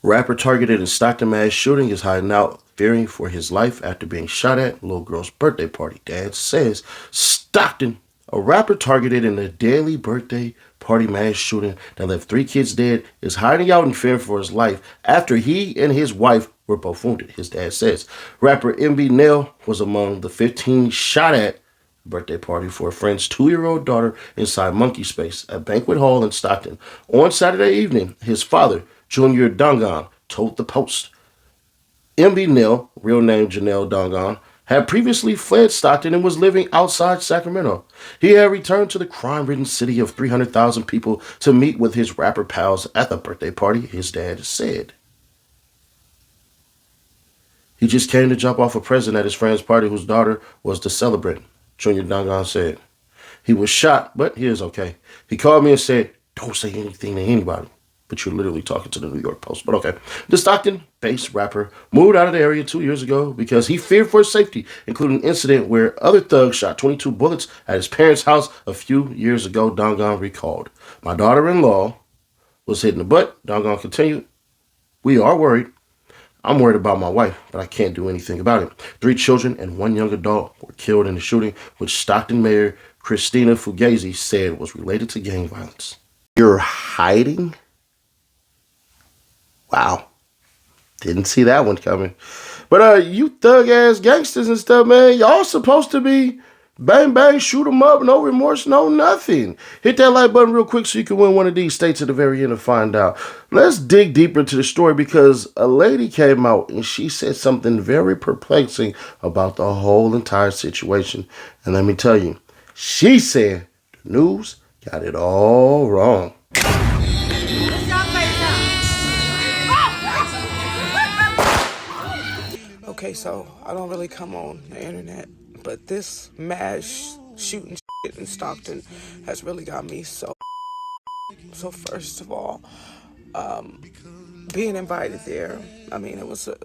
Rapper targeted in Stockton mass shooting is hiding out, fearing for his life after being shot at little girl's birthday party. Dad says Stockton, a rapper targeted in a daily birthday party mass shooting that left 3 kids dead, is hiding out in fear for his life after he and his wife were both wounded. His dad says rapper MBnel was among the 15 shot at birthday party for a friend's 2-year-old daughter inside Monkey Space, a banquet hall in Stockton. On Saturday evening, his father, Junior Dongan, told the Post. MBnel, real name Janelle Dongan, had previously fled Stockton and was living outside Sacramento. He had returned to the crime-ridden city of 300,000 people to meet with his rapper pals at the birthday party, his dad said. He just came to drop off a present at his friend's party whose daughter was the celebrant, Junior Dongan said. He was shot, but he is okay. He called me and said, "Don't say anything to anybody." But you're literally talking to the New York Post. But okay. The Stockton-based rapper moved out of the area 2 years ago because he feared for his safety, including an incident where other thugs shot 22 bullets at his parents' house a few years ago, Dongan recalled. My daughter-in-law was hit in the butt, Dongan continued. We are worried. I'm worried about my wife, but I can't do anything about it. 3 children and 1 young adult were killed in the shooting, which Stockton Mayor Christina Fugazi said was related to gang violence. You're hiding? Wow. Didn't see that one coming. But you thug-ass gangsters and stuff, man, y'all supposed to be bang, bang, shoot 'em up, no remorse, no nothing. Hit that like button real quick so you can win one of these states at the very end and find out. Let's dig deeper into the story because a lady came out and she said something very perplexing about the whole entire situation. And let me tell you, she said the news got it all wrong. Okay, so I don't really come on the internet, but this mass shooting shit in Stockton has really got me so first of all, being invited there, I mean, it was a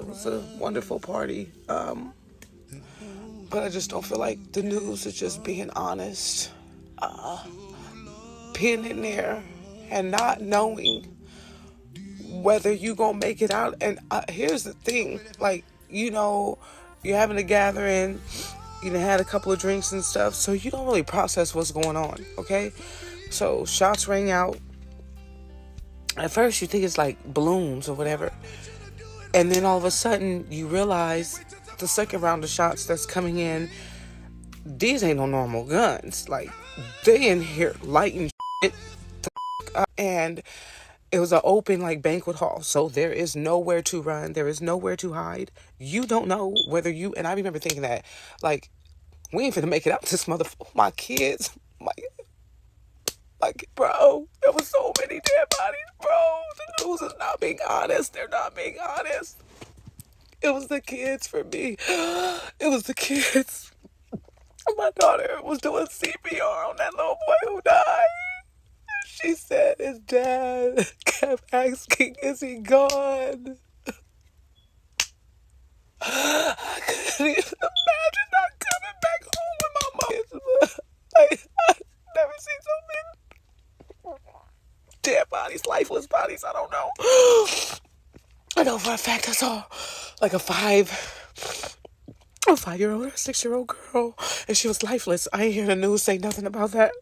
wonderful party, but I just don't feel like the news is just being honest, being in there and not knowing whether you gonna make it out. And here's the thing, like, you know, you're having a gathering, you done had a couple of drinks and stuff, so you don't really process what's going on, okay? So shots rang out. At first you think it's like balloons or whatever, and then all of a sudden you realize the second round of shots that's coming in, these ain't no normal guns. Like, they in here lighting shit and it was an open like banquet hall, so there is nowhere to run, there is nowhere to hide. You don't know whether you, and I remember thinking that, like, we ain't finna make it out this my kids, like, bro, there was so many dead bodies, bro. The news is not being honest. They're not being honest. It was the kids for me. It was the kids. My daughter was doing CPR on that little boy who died. She said his dad kept asking, is he gone? I couldn't even imagine not coming back home with my mom. I've never seen so many dead bodies, lifeless bodies, I don't know. I know for a fact I saw like a 5-year-old or a 6-year-old girl, and she was lifeless. I ain't hear the news say nothing about that.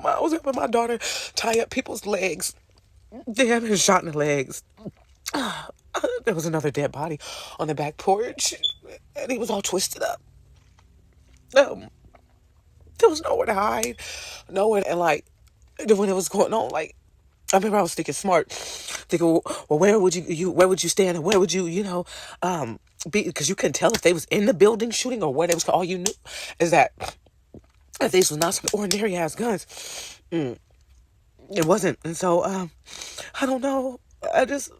I was helping my daughter tie up people's legs. They had been shot in the legs. There was another dead body on the back porch, and he was all twisted up. There was nowhere to hide, nowhere, and like, when it was going on, like, I remember I was thinking smart, thinking, well, where would you stand, and where would you, be, because you couldn't tell if they was in the building shooting or what it was. All you knew is that these was not some ordinary ass guns. It wasn't. And so, I don't know. I just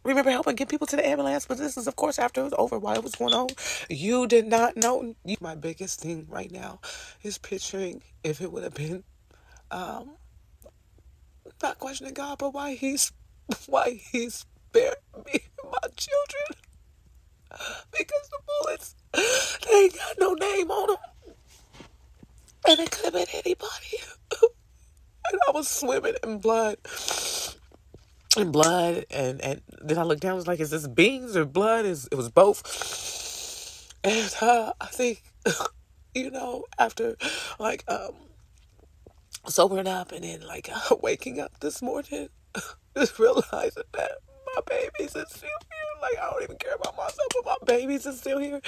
remember helping get people to the ambulance, but this is, of course, after it was over, while it was going on. You did not know. My biggest thing right now is picturing if it would have been, not questioning God, but why he spared me and my children. Because the bullets, they ain't got no name on them. And it could have been anybody. And I was swimming in blood. and blood, and then I looked down, I was like, is this beans or blood? It was both. And I think, after like sobering up and then like waking up this morning, just realizing that my babies are still here. Like, I don't even care about myself, but my babies are still here.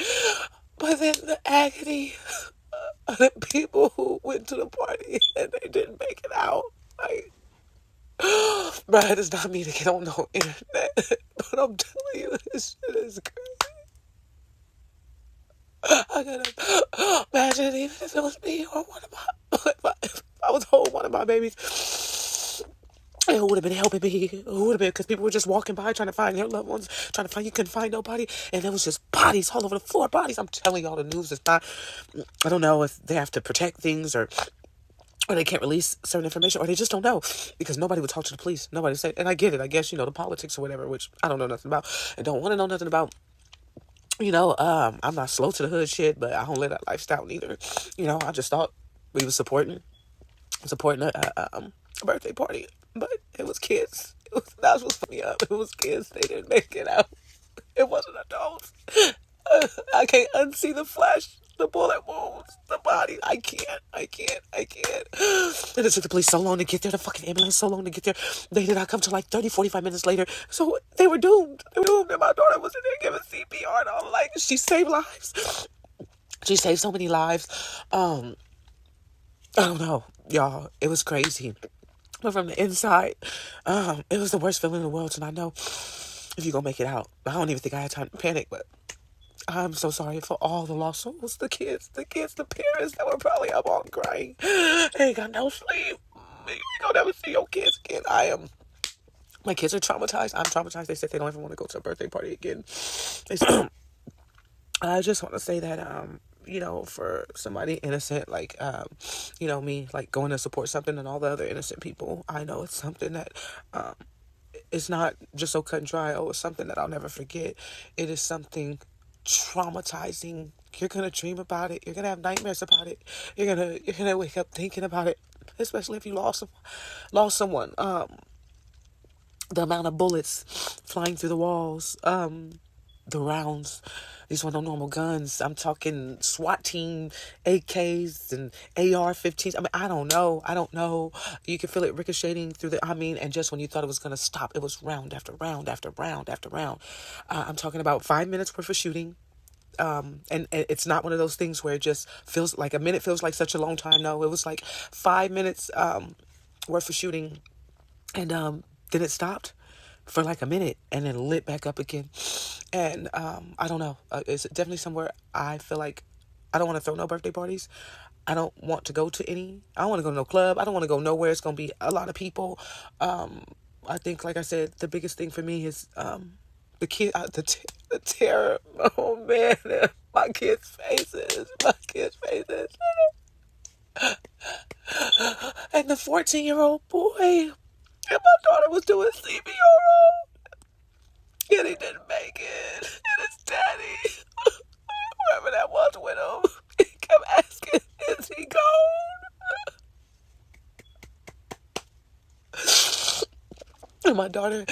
But then the agony of the people who went to the party and they didn't make it out. Like, bruh, it does not mean to get on no internet. But I'm telling you, this shit is crazy. I gotta imagine, even if it was me or one of my, if I was holding one of my babies, who would have been helping me? Who would have been? Because people were just walking by trying to find their loved ones, trying to find, you couldn't find nobody. And there was just bodies all over the floor, bodies. I'm telling y'all, the news is not, I don't know if they have to protect things or they can't release certain information, or they just don't know, because nobody would talk to the police. Nobody said, and I get it. I guess, the politics or whatever, which I don't know nothing about and don't want to know nothing about. I'm not slow to the hood shit, but I don't live that lifestyle neither. I just thought we was supporting a birthday party, but it was kids. That's what's funny up. It was kids. They didn't make it out. It wasn't adults. I can't unsee the flesh, the bullet wounds, the body. I can't. And it took the police so long to get there, the fucking ambulance so long to get there. They did not come till like 30, 45 minutes later. So they were doomed. And my daughter was in there giving CPR and all. Like, she saved lives. She saved so many lives. I don't know, y'all. It was crazy. But from the inside, it was the worst feeling in the world. And I know if you're going to make it out. I don't even think I had time to panic, but I'm so sorry for all the lost souls, the kids, the parents that were probably up all crying. Ain't got no sleep. You don't ever see your kids again. My kids are traumatized. I'm traumatized. They said they don't ever want to go to a birthday party again. They said, I just want to say that, for somebody innocent, like, me, like going to support something and all the other innocent people, I know it's something that, it's not just so cut and dry. Oh, it's something that I'll never forget. It is something traumatizing. You're gonna dream about it. You're gonna have nightmares about it. You're gonna wake up thinking about it. Especially if you lost someone. The amount of bullets flying through the walls. The rounds. These were no normal guns. I'm talking SWAT team, AKs and AR-15s. I mean, I don't know. You can feel it ricocheting through and just when you thought it was going to stop, it was round after round after round after round. I'm talking about 5 minutes worth of shooting. And it's not one of those things where it just feels like a minute feels like such a long time. No, it was like 5 minutes worth of shooting. And then it stopped for like a minute and then lit back up again. And I don't know. It's definitely somewhere I feel like I don't want to throw no birthday parties. I don't want to go to any. I don't want to go to no club. I don't want to go nowhere. It's going to be a lot of people. I think, like I said, the biggest thing for me is the kid, the terror. Oh, man. My kids' faces. And the 14-year-old boy. And my daughter was doing CPR. And he didn't make it. And his daddy, whoever that was with him, he kept asking, is he gone? And my daughter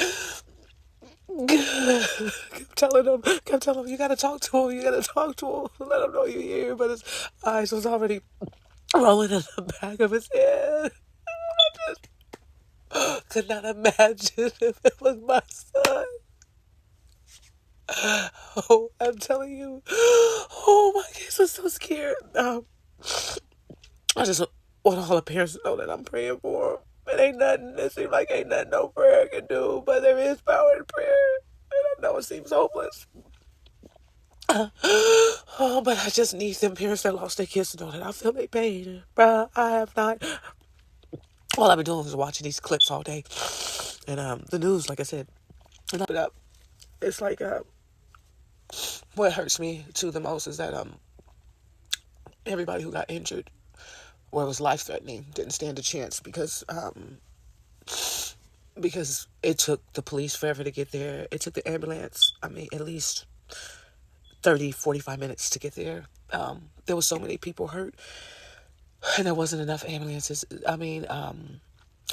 kept telling him, you gotta talk to him, let him know you're here. But his eyes was already rolling in the back of his head. I just could not imagine if it was my son. Oh, I'm telling you. Oh, my kids are so scared. I just want all the parents to know that I'm praying for them. It ain't nothing. It seems like ain't nothing no prayer can do, but there is power in prayer. And I know it seems hopeless. Oh, but I just need them parents that lost their kids to know that I feel their pain. Bruh, I have not. All I've been doing is watching these clips all day. And the news, like I said, and up. It's like what hurts me too the most is that everybody who got injured or was life threatening didn't stand a chance because it took the police forever to get there. It took the ambulance, at least 30, 45 minutes to get there. There was so many people hurt and there wasn't enough ambulances.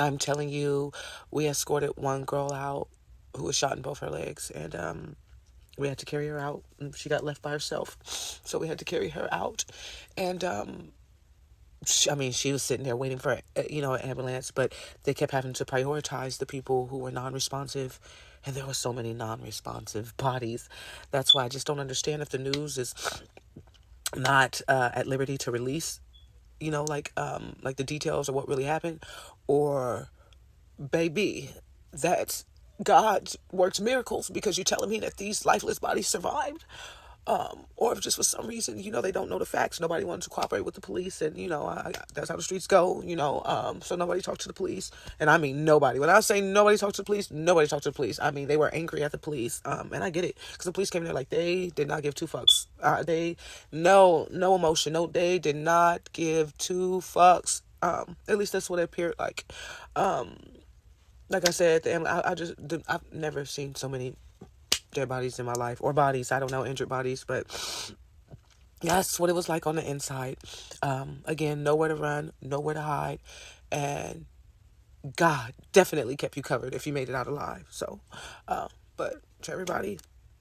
I'm telling you, we escorted one girl out who was shot in both her legs, and we had to carry her out. She got left by herself, so we had to carry her out. And she was sitting there waiting for an ambulance, but they kept having to prioritize the people who were non-responsive, and there were so many non-responsive bodies. That's why I just don't understand if the news is not at liberty to release, like the details of what really happened, or baby, that God works miracles because you're telling me that these lifeless bodies survived. Or if just for some reason, they don't know the facts. Nobody wanted to cooperate with the police, and that's how the streets go. So nobody talked to the police, and I mean nobody. When I say nobody talked to the police, nobody talked to the police. I mean they were angry at the police, and I get it because the police came there like they did not give two fucks. They no emotion. No, they did not give two fucks. At least that's what it appeared like. Like I said, I've never seen so many dead bodies in my life, or bodies, I don't know, injured bodies, but that's what it was like on the inside. Again, nowhere to run, nowhere to hide, and God definitely kept you covered if you made it out alive. So, but to everybody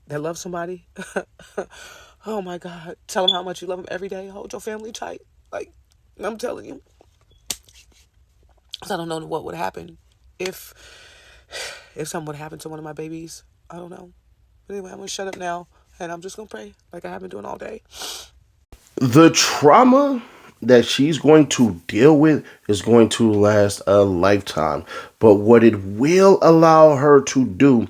that loves somebody, oh my God, tell them how much you love them every day. Hold your family tight. Like, I'm telling you. 'Cause I don't know what would happen if something would happen to one of my babies. I don't know. But anyway, I'm going to shut up now, and I'm just going to pray like I have been doing all day. The trauma that she's going to deal with is going to last a lifetime. But what it will allow her to do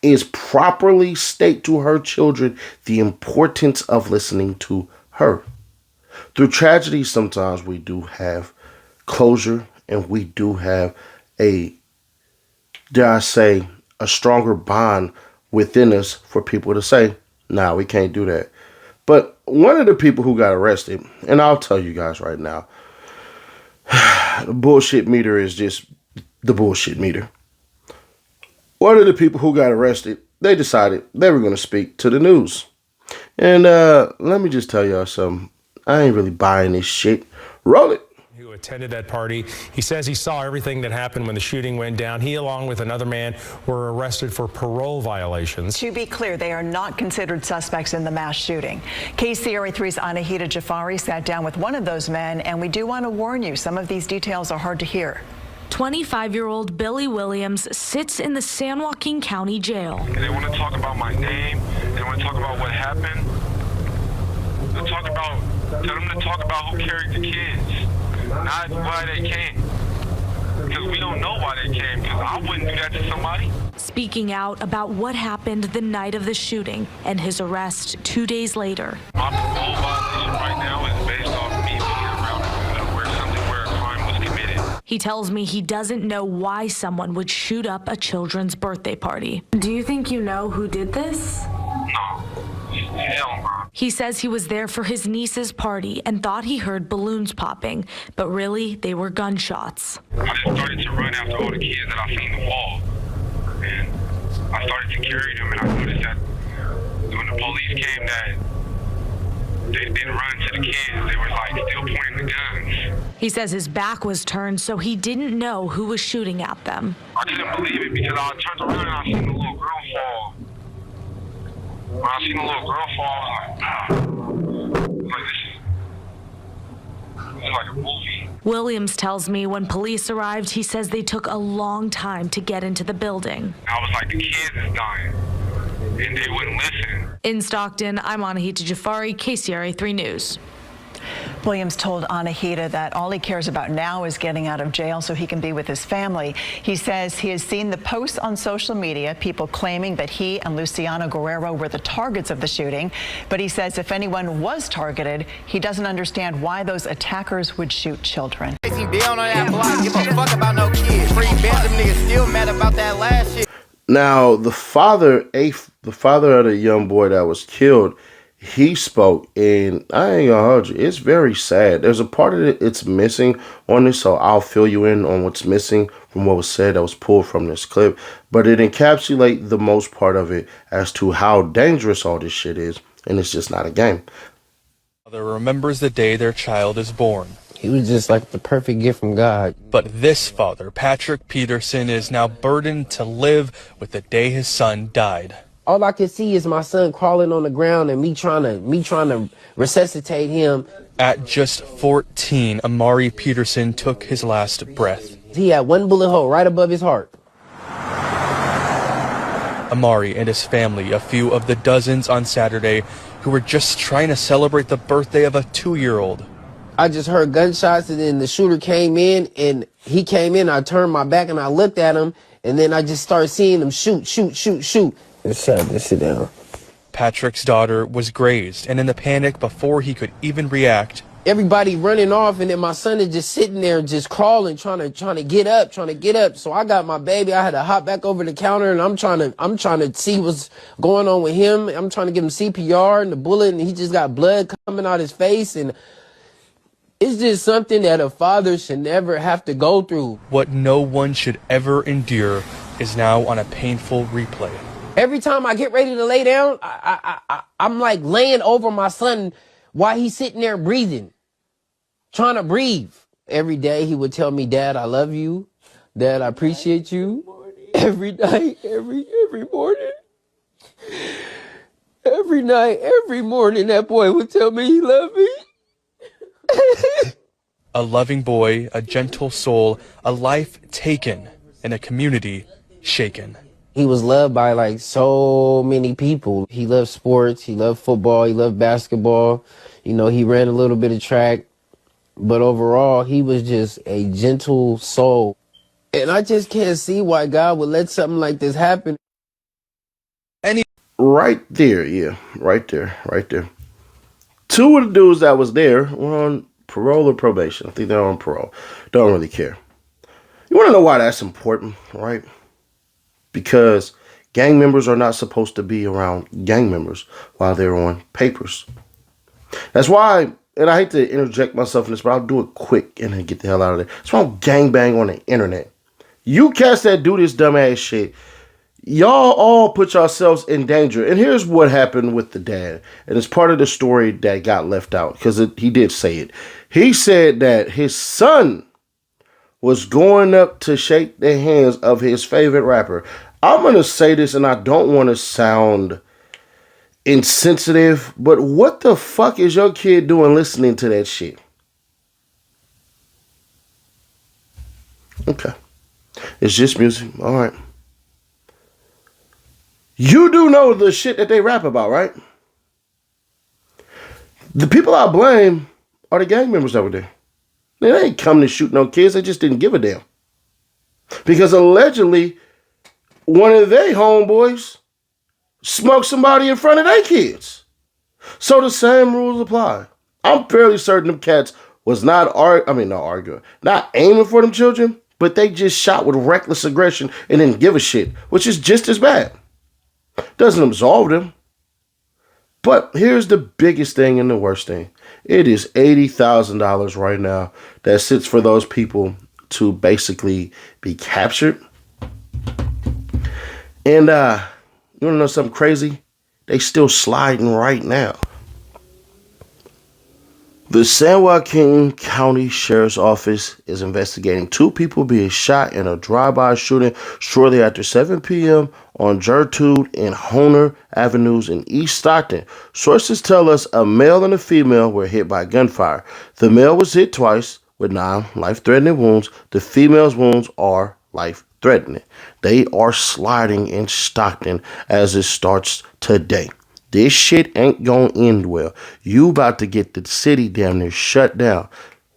is properly state to her children the importance of listening to her. Through tragedy, sometimes we do have closure, and we do have a, dare I say, a stronger bond within us for people to say, nah, we can't do that. But one of the people who got arrested, and I'll tell you guys right now, the bullshit meter is just the bullshit meter. One of the people who got arrested, they decided they were going to speak to the news. And let me just tell y'all something. I ain't really buying this shit. Roll it. Who attended that party. He says he saw everything that happened when the shooting went down. He, along with another man, were arrested for parole violations. To be clear, they are not considered suspects in the mass shooting. KCRA3's Anahita Jafari sat down with one of those men, and we do want to warn you, some of these details are hard to hear. 25-year-old Billy Williams sits in the San Joaquin County Jail. And they want to talk about my name. They want to talk about what happened. Tell them to talk about who carried the kids, not why they came. Because we don't know why they came, because I wouldn't do that to somebody. Speaking out about what happened the night of the shooting and his arrest 2 days later. My parole violation right now is based off me being around where a crime was committed. He tells me he doesn't know why someone would shoot up a children's birthday party. Do you think you know who did this? No. Hell no. He says he was there for his niece's party and thought he heard balloons popping, but really they were gunshots. I just started to run after all the kids that I seen in the wall. And I started to carry them, and I noticed that when the police came that they didn't run to the kids. They were like still pointing the guns. He says his back was turned, so he didn't know who was shooting at them. I couldn't believe it because I turned around and I seen the little girl fall. When I seen the little girl fall, I was like, this is like a movie. Williams tells me when police arrived, he says they took a long time to get into the building. I was like, the kids is dying, and they wouldn't listen. In Stockton, I'm Anahita Jafari, KCRA 3 News. Williams told Anahita that all he cares about now is getting out of jail so he can be with his family. He says he has seen the posts on social media, people claiming that he and Luciano Guerrero were the targets of the shooting. But he says if anyone was targeted, he doesn't understand why those attackers would shoot children. Now, the father of the young boy that was killed, he spoke, and I ain't gonna hold you, it's very sad. There's a part of it it's missing on this, so I'll fill you in on what's missing from what was said that was pulled from this clip. But it encapsulates the most part of it as to how dangerous all this shit is, and it's just not a game. Mother remembers the day their child is born. He was just like the perfect gift from God. But this father, Patrick Peterson, is now burdened to live with the day his son died. All I could see is my son crawling on the ground and me trying to resuscitate him. At just 14, Amari Peterson took his last breath. He had one bullet hole right above his heart. Amari and his family, a few of the dozens on Saturday who were just trying to celebrate the birthday of a 2-year-old. I just heard gunshots, and then the shooter came in, and he came in. I turned my back and I looked at him, and then I just started seeing him shoot. Just sit down. Patrick's daughter was grazed, and in the panic before he could even react, everybody running off, and then my son is just sitting there, just crawling, trying to get up. So I got my baby. I had to hop back over the counter, and I'm trying to see what's going on with him. I'm trying to give him CPR and the bullet, and he just got blood coming out his face, and it's just something that a father should never have to go through. What no one should ever endure is now on a painful replay. Every time I get ready to lay down, I'm like laying over my son while he's sitting there breathing, trying to breathe. Every day he would tell me, "Dad, I love you. Dad, I appreciate you." Every night, every morning. Every night, every morning, that boy would tell me he loved me. A loving boy, a gentle soul, a life taken, and a community shaken. He was loved by like so many people. He loved sports, he loved football, he loved basketball. You know, he ran a little bit of track, but overall, he was just a gentle soul. And I just can't see why God would let something like this happen. Right there, yeah, right there. Two of the dudes that was there were on parole or probation. I think they're on parole. Don't really care. You want to know why that's important, right? Because gang members are not supposed to be around gang members while they're on papers. That's why, and I hate to interject myself in this, but I'll do it quick and then get the hell out of there. That's why I'm gangbang on the internet. You cats that do this dumbass shit, y'all all put yourselves in danger. And here's what happened with the dad. And it's part of the story that got left out because he did say it. He said that his son was going up to shake the hands of his favorite rapper. I'm going to say this, and I don't want to sound insensitive, but what the fuck is your kid doing listening to that shit? Okay. It's just music. All right. You do know the shit that they rap about, right? The people I blame are the gang members over there. They ain't come to shoot no kids. They just didn't give a damn. Because allegedly, one of their homeboys smoked somebody in front of their kids. So the same rules apply. I'm fairly certain them cats was not aiming for them children, but they just shot with reckless aggression and didn't give a shit, which is just as bad. Doesn't absolve them. But here's the biggest thing and the worst thing. It is $80,000 right now that sits for those people to basically be captured. And you want to know something crazy? They still sliding right now. The San Joaquin County Sheriff's Office is investigating 2 people being shot in a drive-by shooting shortly after 7 p.m. on Gertrude and Honer Avenues in East Stockton. Sources tell us a male and a female were hit by gunfire. The male was hit twice with 9 life-threatening wounds. The female's wounds are life-threatening. They are sliding in Stockton as it starts today. This shit ain't gonna end well. You about to get the city damn near shut down.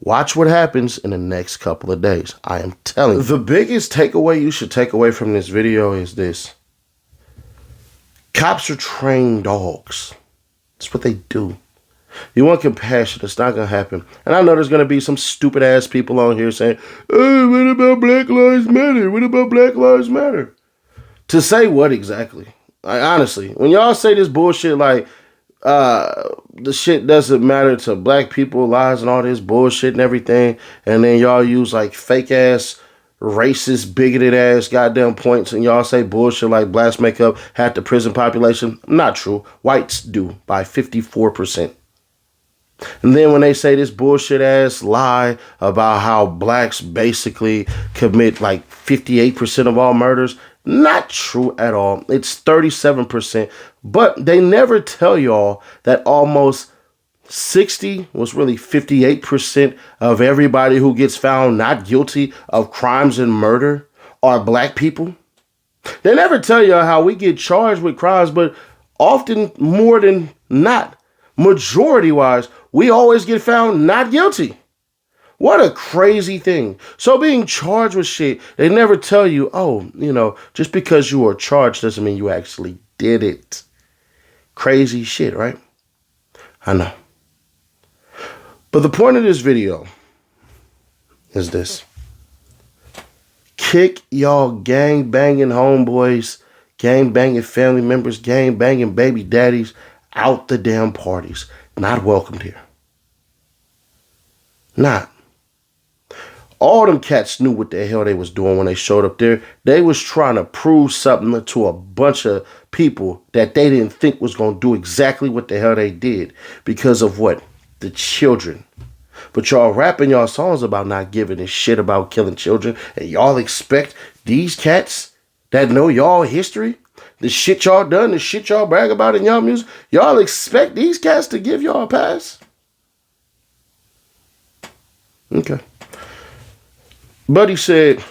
Watch what happens in the next couple of days. I am telling you. The biggest takeaway you should take away from this video is this. Cops are trained dogs. That's what they do. You want compassion, it's not gonna happen. And I know there's gonna be some stupid ass people on here saying, "Hey, what about Black Lives Matter? What about Black Lives Matter?" To say what exactly? Like, honestly, when y'all say this bullshit like the shit doesn't matter to black people, lives and all this bullshit and everything, and then y'all use like fake ass, racist, bigoted ass goddamn points, and y'all say bullshit like blacks make up half the prison population. Not true. Whites do by 54%. And then when they say this bullshit ass lie about how blacks basically commit like 58% of all murders, not true at all. It's 37%. But they never tell y'all that almost 60 was really 58% of everybody who gets found not guilty of crimes and murder are black people. They never tell you how we get charged with crimes, but often more than not, majority wise, we always get found not guilty. What a crazy thing. So being charged with shit, they never tell you, oh, just because you are charged doesn't mean you actually did it. Crazy shit, right? I know. But the point of this video is this. Kick y'all gang banging homeboys, gang banging family members, gang banging baby daddies out the damn parties. Not welcomed here. Not. All them cats knew what the hell they was doing when they showed up there. They was trying to prove something to a bunch of people that they didn't think was going to do exactly what the hell they did. Because of what? The children. But y'all rapping y'all songs about not giving a shit about killing children. And y'all expect these cats that know y'all history, the shit y'all done, the shit y'all brag about in y'all music, y'all expect these cats to give y'all a pass? Okay. Buddy said,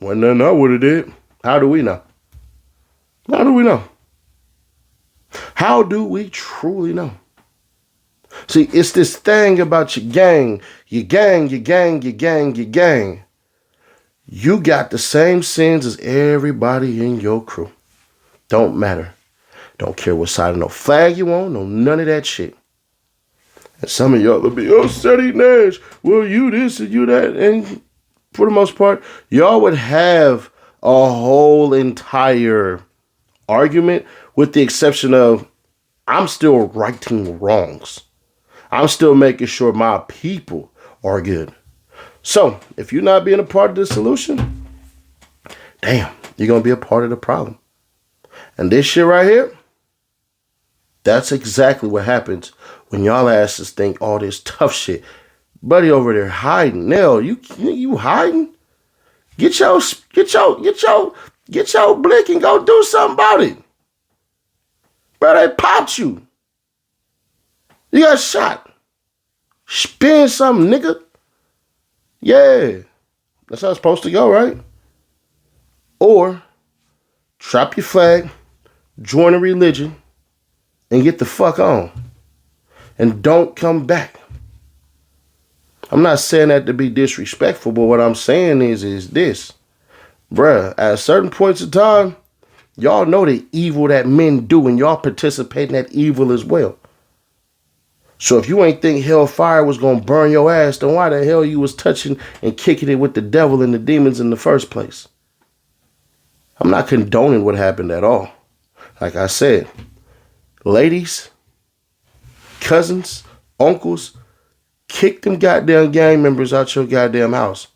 well, nothing I would have did. How do we know? How do we know? How do we truly know? See, it's this thing about your gang. Your gang, your gang, your gang, your gang. You got the same sins as everybody in your crew. Don't matter. Don't care what side of no flag you on, no none of that shit. And some of y'all will be, oh, Ceddy Nash, well, you this and you that. And for the most part, y'all would have a whole entire argument with the exception of, I'm still righting wrongs. I'm still making sure my people are good. So, if you're not being a part of the solution, damn, you're going to be a part of the problem. And this shit right here, that's exactly what happens when y'all asses think all this tough shit. Buddy over there hiding. Nell, you hiding? Get your blick and go do something about it. Bro, they popped you. You got shot. Spin something, nigga. Yeah. That's how it's supposed to go, right? Or drop your flag, join a religion, and get the fuck on. And don't come back. I'm not saying that to be disrespectful, but what I'm saying is this. Bruh, at certain points in time, y'all know the evil that men do, and y'all participate in that evil as well. So if you ain't think hellfire was going to burn your ass, then why the hell you was touching and kicking it with the devil and the demons in the first place? I'm not condoning what happened at all. Like I said, ladies, cousins, uncles, kick them goddamn gang members out your goddamn house.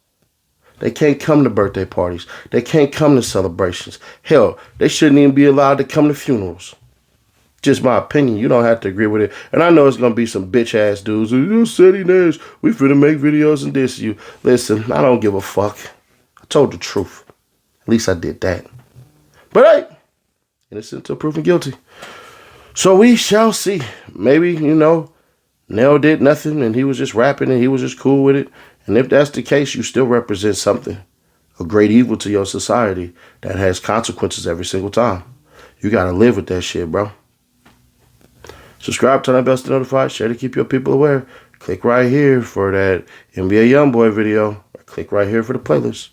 They can't come to birthday parties. They can't come to celebrations. Hell, they shouldn't even be allowed to come to funerals. Just my opinion. You don't have to agree with it. And I know it's going to be some bitch ass dudes. You Ceddy Nash, we finna make videos and diss you. Listen, I don't give a fuck. I told the truth. At least I did that. But hey, innocent until proven guilty. So we shall see. Maybe, Nell did nothing and he was just rapping and he was just cool with it. And if that's the case, you still represent something. A great evil to your society that has consequences every single time. You got to live with that shit, bro. Subscribe, turn on bells to notify, share to keep your people aware. Click right here for that NBA YoungBoy video. Or click right here for the playlist.